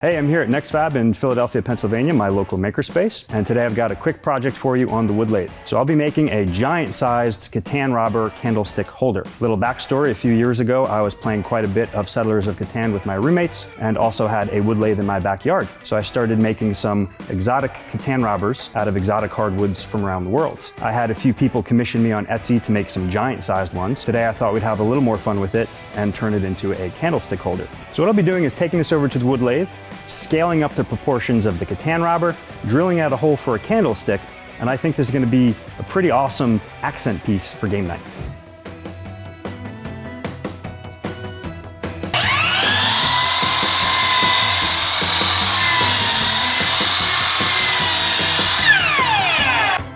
Hey, I'm here at NextFab in Philadelphia, Pennsylvania, my local makerspace, and today I've got a quick project for you on the wood lathe. So I'll be making a giant-sized Catan robber candlestick holder. Little backstory, a few years ago I was playing quite a bit of Settlers of Catan with my roommates and also had a wood lathe in my backyard. So I started making some exotic Catan robbers out of exotic hardwoods from around the world. I had a few people commission me on Etsy to make some giant-sized ones. Today I thought we'd have a little more fun with it and turn it into a candlestick holder. So what I'll be doing is taking this over to the wood lathe, scaling up the proportions of the Catan robber, drilling out a hole for a candlestick, and I think this is going to be a pretty awesome accent piece for game night.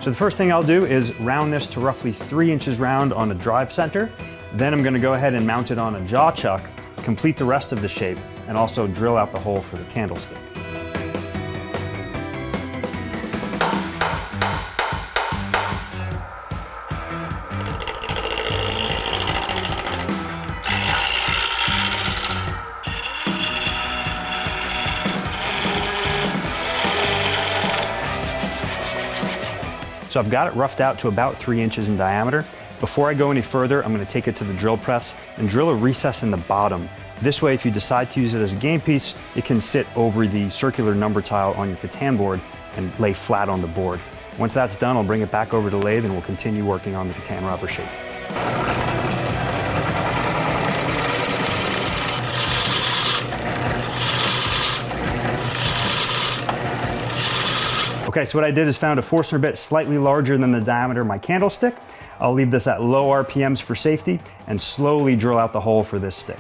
So the first thing I'll do is round this to roughly 3 inches round on a drive center. Then I'm going to go ahead and mount it on a jaw chuck, complete the rest of the shape, and also drill out the hole for the candlestick. So I've got it roughed out to about 3 inches in diameter. Before I go any further, I'm going to take it to the drill press and drill a recess in the bottom. This way, if you decide to use it as a game piece, it can sit over the circular number tile on your Catan board and lay flat on the board. Once that's done, I'll bring it back over to the lathe and we'll continue working on the Catan robber shape. Okay, so what I did is found a Forstner bit slightly larger than the diameter of my candlestick. I'll leave this at low RPMs for safety and slowly drill out the hole for this stick.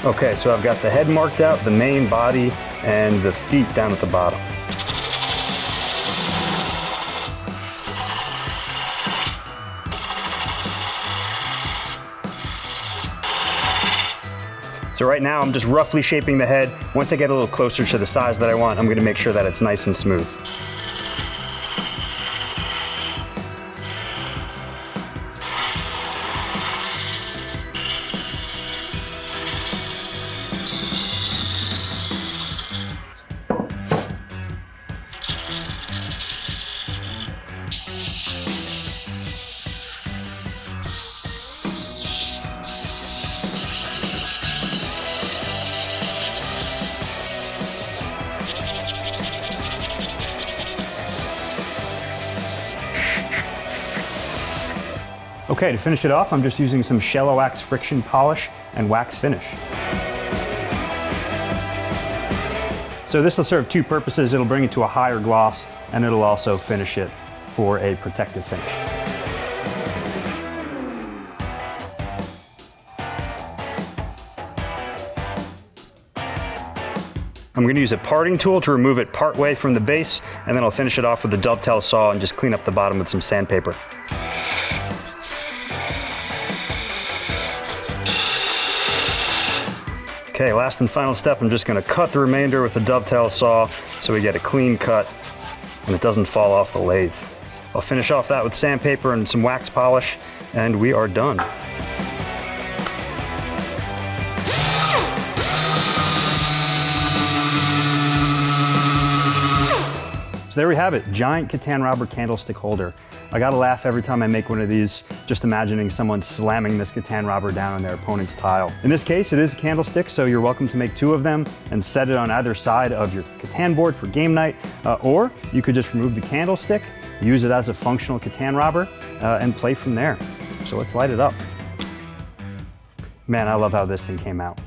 Okay, so I've got the head marked out, the main body, and the feet down at the bottom. So right now I'm just roughly shaping the head. Once I get a little closer to the size that I want, I'm going to make sure that it's nice and smooth. Okay, to finish it off, I'm just using some Shallow Wax friction polish and wax finish. So this will serve two purposes. It'll bring it to a higher gloss, and it'll also finish it for a protective finish. I'm going to use a parting tool to remove it part way from the base, and then I'll finish it off with a dovetail saw and just clean up the bottom with some sandpaper. Okay, last and final step, I'm just going to cut the remainder with a dovetail saw so we get a clean cut and it doesn't fall off the lathe. I'll finish off that with sandpaper and some wax polish, and we are done. So there we have it, giant Catan robber candlestick holder. I gotta laugh every time I make one of these, just imagining someone slamming this Catan robber down on their opponent's tile. In this case, it is a candlestick, so you're welcome to make 2 of them and set it on either side of your Catan board for game night, or you could just remove the candlestick, use it as a functional Catan robber, and play from there. So let's light it up. Man, I love how this thing came out.